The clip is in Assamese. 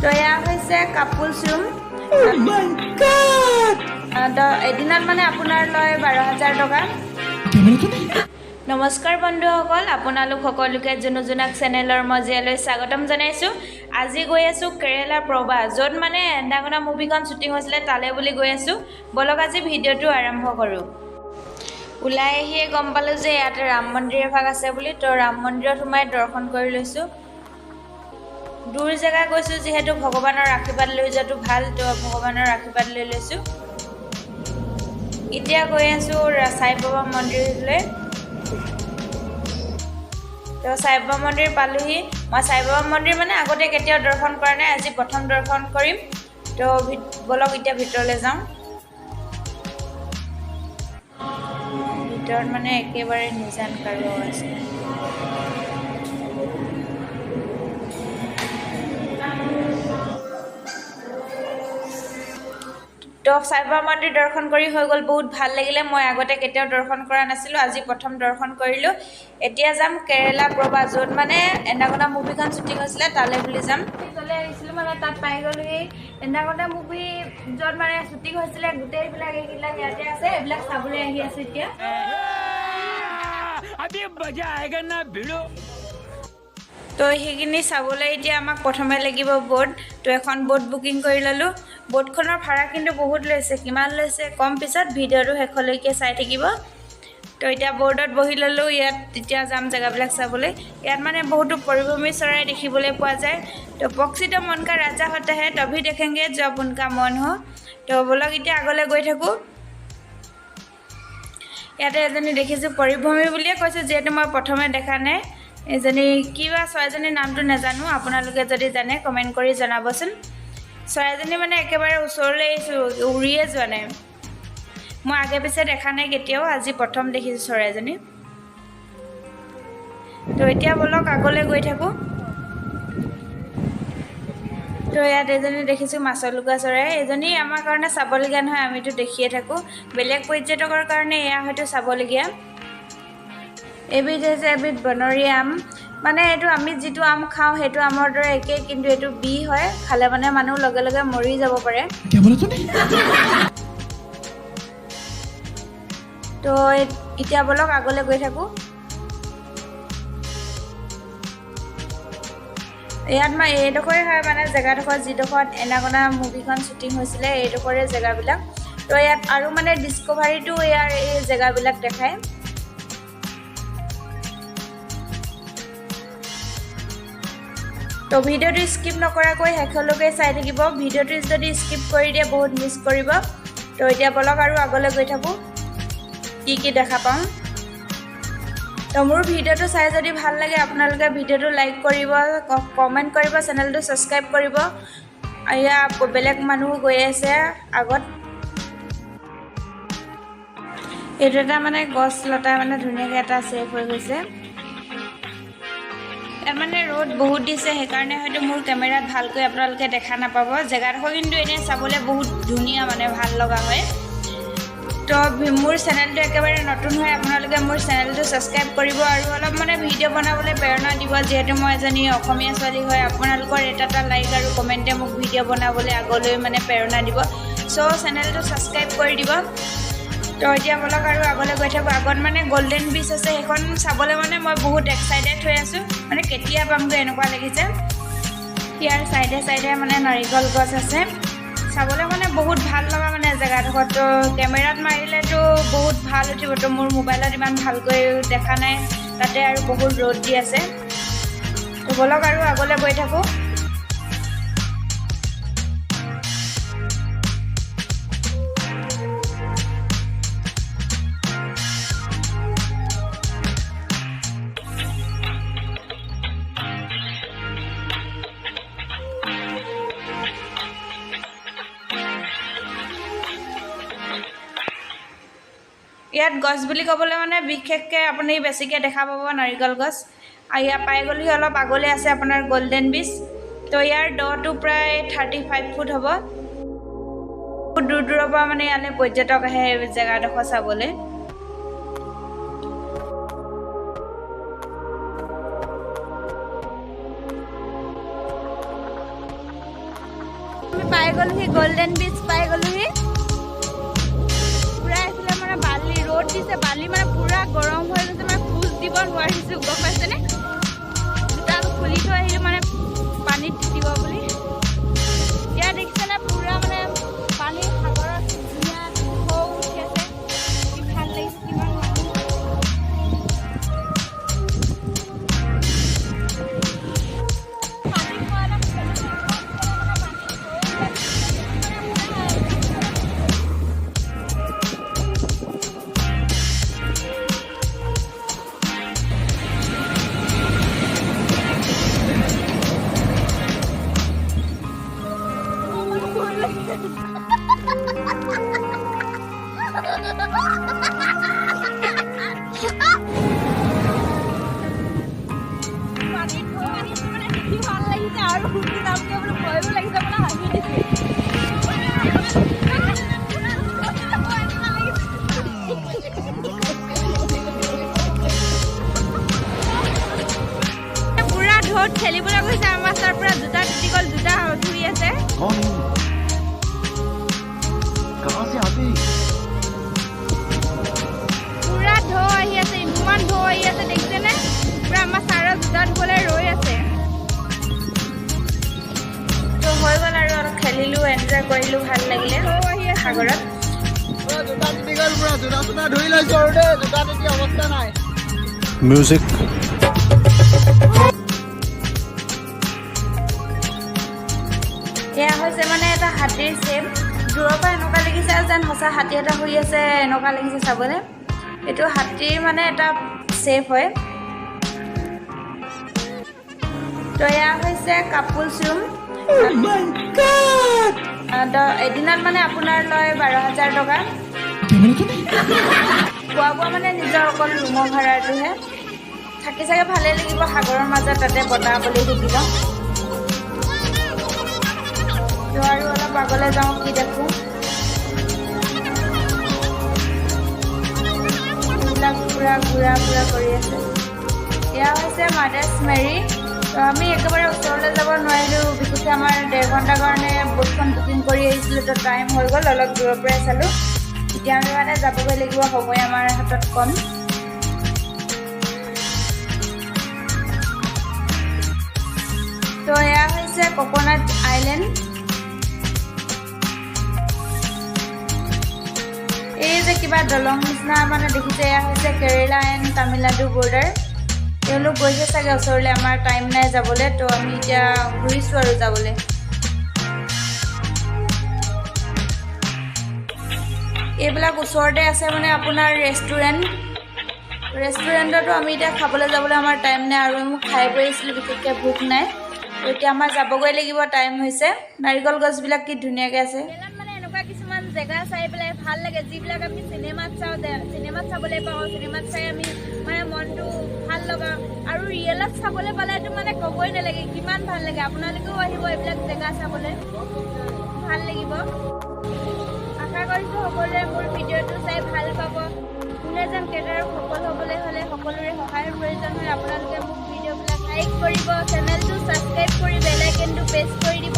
তো এয়া হৈছে কাপলছ ৰুম এদিনত মানে আপোনাৰ লয় 12,000 টকা। নমস্কাৰ বন্ধুসকল, আপোনালোক সকলোকে জুনুজুনাক চেনেলৰ মজিয়ালৈ স্বাগতম জনাইছোঁ। আজি গৈ আছোঁ কেৰেলা প্ৰবাহ, য'ত মানে এণ্ডাগনা মুভিখন শ্বুটিং হৈছিলে তালৈ বুলি গৈ আছোঁ। বলক আজি ভিডিঅ'টো আৰম্ভ কৰোঁ। ওলাই আহিয়ে গম পালোঁ যে ইয়াতে ৰাম মন্দিৰ এভাগ আছে বুলি। তো ৰাম মন্দিৰত সোমাই দৰ্শন কৰি লৈছোঁ। দূৰ জেগা গৈছোঁ যিহেতু ভগৱানৰ আশীৰ্বাদ লৈ যোৱাটো ভাল, তো ভগৱানৰ আশীৰ্বাদ লৈ লৈছোঁ। এতিয়া গৈ আছোঁ সাই বাবা মন্দিৰলৈ। তো সাই বাবা মন্দিৰ পালোহি। মই সাই বাবা মন্দিৰ মানে আগতে কেতিয়াও দৰ্শন কৰা নাই, আজি প্ৰথম দৰ্শন কৰিম। তো বলক এতিয়া ভিতৰলৈ যাওঁ। ভিতৰত মানে একেবাৰে নিজান কাৰো আছে। তো সাই বাবা মন্দিৰ দৰ্শন কৰি হৈ গ'ল, বহুত ভাল লাগিলে। মই আগতে কেতিয়াও দৰ্শন কৰা নাছিলোঁ, আজি প্ৰথম দৰ্শন কৰিলোঁ। এতিয়া যাম কেৰেলা প্ৰবাহ, য'ত মানে এণ্ডাগনা মুভিখন শ্বুটিং হৈছিলে তালৈ বুলি যাম। তালৈ আহিছিলোঁ মানে তাত পাই গ'লোহি। এণ্ডাগনা মুভি য'ত মানে শ্বুটিং হৈছিলে গোটেইবিলাক এইবিলাক ইয়াতে আছে, এইবিলাক চাবলৈ আহি আছোঁ এতিয়া। তো সেইখিনি চাবলৈ এতিয়া আমাক প্ৰথমে লাগিব বোট। তো এখন বোট বুকিং কৰি ল'লোঁ। বোটখনৰ ভাড়া কিন্তু বহুত লৈছে, কিমান লৈছে কম পিছত ভিডিঅ'টো শেষলৈকে চাই থাকিব। তো এতিয়া বোৰ্ডত বহি ল'লোঁ। ইয়াত এতিয়া যাম জেগাবিলাক চাবলৈ। ইয়াত মানে বহুতো পৰিভ্ৰমী চৰাই দেখিবলৈ পোৱা যায়। তো পক্ষীটো মন কা ৰাজা হতা হে, তভি দেখেংগে জব উনকা মন হ। তো বলক এতিয়া আগলৈ গৈ থাকোঁ। ইয়াতে এজনী দেখিছোঁ, পৰিভ্ৰমী বুলিয়ে কৈছোঁ যিহেতু মই প্ৰথমে দেখা নাই। এজনী কিবা চৰাইজনীৰ নামটো নাজানো, আপোনালোকে যদি জানে কমেণ্ট কৰি জনাবচোন। চৰাইজনী মানে একেবাৰে ওচৰলৈ আহিছোঁ, উৰিয়ে যোৱা নাই। মই আগে পিছে দেখা নাই কেতিয়াও, আজি প্ৰথম দেখিছোঁ চৰাইজনী। তো এতিয়া বলক আগলৈ গৈ থাকোঁ। তো ইয়াত এজনী দেখিছোঁ মাছলুকা চৰাই। এজনী আমাৰ কাৰণে চাবলগীয়া নহয়, আমিতো দেখিয়ে থাকোঁ। বেলেগ পৰ্যটকৰ কাৰণে এয়া হয়তো চাবলগীয়া। এবিধ হৈছে এবিধ বনৰীয়া আম, মানে এইটো আমি যিটো আম খাওঁ সেইটো আমৰ দৰে একেই, কিন্তু এইটো বি হয়, খালে মানে মানুহ লগে লগে মৰি যাব পাৰে। তো এতিয়া বলক আগলৈ গৈ থাকোঁ। ইয়াত মই এইডোখৰে হয় মানে জেগাডোখৰ যিডোখৰত এণ্ডাগনা মুভিখন শ্বুটিং হৈছিলে, এইডোখৰে জেগাবিলাক। তো ইয়াত আৰু মানে ডিস্কভাৰীটো ইয়াৰ এই জেগাবিলাক দেখায়। তো ভিডিঅ'টো স্কিপ নকৰাকৈ শেষলৈকে চাই থাকিব। ভিডিঅ'টো যদি স্কিপ কৰি দিয়ে বহুত মিছ কৰিব। তো এতিয়া বলক আৰু আগলৈ গৈ থাকোঁ, কি কি দেখা পাওঁ। তো মোৰ ভিডিঅ'টো চাই যদি ভাল লাগে আপোনালোকে ভিডিঅ'টো লাইক কৰিব, কমেণ্ট কৰিব, চেনেলটো ছাবস্ক্ৰাইব কৰিব। এয়া বেলেগ মানুহ গৈ আছে আগত। এইটো এটা মানে গছ লতা মানে ধুনীয়াকৈ এটা ছেভ হৈ গৈছে। ইয়াত মানে ৰ'দ বহুত দিছে, সেইকাৰণে হয়তো মোৰ কেমেৰাত ভালকৈ আপোনালোকে দেখা নাপাব। জেগাডোখৰ কিন্তু এনেই চাবলৈ বহুত ধুনীয়া, মানে ভাল লগা হয়। তো মোৰ চেনেলটো একেবাৰে নতুন হয়, আপোনালোকে মোৰ চেনেলটো ছাবস্ক্ৰাইব কৰিব আৰু অলপ মানে ভিডিঅ' বনাবলৈ প্ৰেৰণা দিব, যিহেতু মই এজনী অসমীয়া ছোৱালী হয়। আপোনালোকৰ এটা লাইক আৰু কমেণ্টে মোক ভিডিঅ' বনাবলৈ আগলৈ মানে প্ৰেৰণা দিব। চ' চেনেলটো ছাবস্ক্ৰাইব কৰি দিব। তো এতিয়া বলক আৰু আগলৈ গৈ থাকোঁ। আগত মানে গল্ডেন বিচ আছে, সেইখন চাবলৈ মানে মই বহুত এক্সাইটেড হৈ আছোঁ, মানে কেতিয়া পামগৈ এনেকুৱা লাগিছে। ইয়াৰ চাইডে চাইডে মানে নাৰিকল গছ আছে, চাবলৈ মানে বহুত ভাল লগা মানে জেগাডোখৰ। তো কেমেৰাত মাৰিলেতো বহুত ভাল উঠিব, তো মোৰ মোবাইলত ইমান ভালকৈ দেখা নাই, তাতে আৰু বহুত ৰ'দ দি আছে। তো বলক আৰু আগলৈ গৈ থাকোঁ। ইয়াত গছ বুলি ক'বলৈ মানে বিশেষকৈ আপুনি বেছিকৈ দেখা পাব নাৰিকল গছ। আৰু ইয়াত পাই গ'লেহি অলপ আগলৈ আছে আপোনাৰ গল্ডেন বিচ। তো ইয়াৰ দটো প্ৰায় 35 ফুট হ'ব। বহুত দূৰ দূৰৰ পৰা মানে ইয়ালৈ পৰ্যটক আহে জেগাডোখৰ চাবলৈ। গ'লোহি গোল্ডেন বিচ পাই গ'লোহি পুৰা এইফালে মানে বালি ৰ'দ দিছে বালি মানে পুৰা গৰম হৈ গৈছে মানে খোজ দিব নোৱাৰিছোঁ গম পাইছেনে জোতাটো খুলি থৈ আহিলোঁ মানে পানীত তিতিব বুলি এতিয়া দেখিছেনে পুৰা মানে পানী সাগৰত ধুনীয়া ঢৌ উঠি আছে কি ভাল লাগিছে কিমান খেলিবলৈ গৈছে আমাৰ তাৰ পৰা দুটা তিতি গ'ল দুটা ধুই আছে পুৰা ঢৌ আহি আছে ইমান ঢৌ আহি আছে দেখিছেনে পুৰা আমাৰ ছাৰৰ দুটা ধুবলৈ ৰৈ আছে তো হৈ গ'ল আৰু অলপ খেলিলোঁ এনজয় কৰিলোঁ ভাল লাগিলে সাগৰত মিউজিক এয়া হৈছে মানে এটা হাতীৰ চেপ দূৰৰ পৰা এনেকুৱা লাগিছে যেন সঁচা হাতী এটা শুই আছে এনেকুৱা লাগিছে চাবলৈ এইটো হাতীৰ মানে এটা চেপ হয় তো এয়া হৈছে কাপোলছ ৰুম এদিনত মানে আপোনাৰ লয় 12,000 টকা খোৱা বোৱা মানে নিজৰ অকল ৰুমৰ ভাড়াটোহে থাকি চাগে ভালেই লাগিব সাগৰৰ মাজত তাতে বতাহ বলি থাকিব তো আৰু অলপ আগলৈ যাওঁ কি দেখোঁ এইবিলাক পুৰা ঘূৰা ফুৰা কৰি আছে এয়া হৈছে মাদাৰ্ছ মেৰী তো আমি একেবাৰে ওচৰলৈ যাব নোৱাৰিলোঁ বিশেষকৈ আমাৰ 1.5 ঘণ্টাৰ কাৰণে বুকখন বুকিং কৰি আহিছিলোঁ তো টাইম হৈ গ'ল অলপ দূৰৰ পৰাই চালোঁ এতিয়া আমি মানে যাবগৈ লাগিব সময় আমাৰ হাতত কম তো এয়া হৈছে কোকোনাট আইলেণ্ড এই যে কিবা দলং নিচিনা মানে দেখিছে এয়া হৈছে কেৰেলা এণ্ড তামিলনাডু বৰ্ডাৰ তেওঁলোক গৈছে চাগে ওচৰলৈ আমাৰ টাইম নাই যাবলৈ তো আমি এতিয়া ঘূৰিছোঁ আৰু যাবলৈ এইবিলাক ওচৰতে আছে মানে আপোনাৰ ৰেষ্টুৰেণ্টতো আমি এতিয়া খাবলৈ যাবলৈ আমাৰ টাইম নাই আৰু মোক খাই বৈ আহিছিলোঁ বিশেষকৈ ভোক নাই তো এতিয়া আমাৰ যাবগৈ লাগিব টাইম হৈছে নাৰিকল গছবিলাক কি ধুনীয়াকৈ আছে মানে এনেকুৱা কিছুমান জেগা চাই পেলাই ভাল লাগে যিবিলাক আমি চিনেমাত চাওঁ চিনেমাত চাবলৈ পাওঁ চিনেমাত চাই আমি মানে মনটো ভাল লগা আৰু ৰিয়েলত চাবলৈ পালেতো মানে ক'বই নালাগে কিমান ভাল লাগে আপোনালোকেও আহিব এইবিলাক জেগা চাবলৈ ভাল লাগিব আশা কৰিছোঁ সকলোৱে মোৰ ভিডিঅ'টো চাই ভাল পাব কোনে যেন কেৰিয়াৰত সফল হ'বলৈ হ'লে সকলোৰে সহায়ৰ প্ৰয়োজন হয় আপোনালোকে মোক ভিডিঅ'বিলাক লাইক কৰিব চেনেলটো ছাবস্ক্ৰাইব কৰি বেল আইকনটো প্ৰেছ কৰি দিব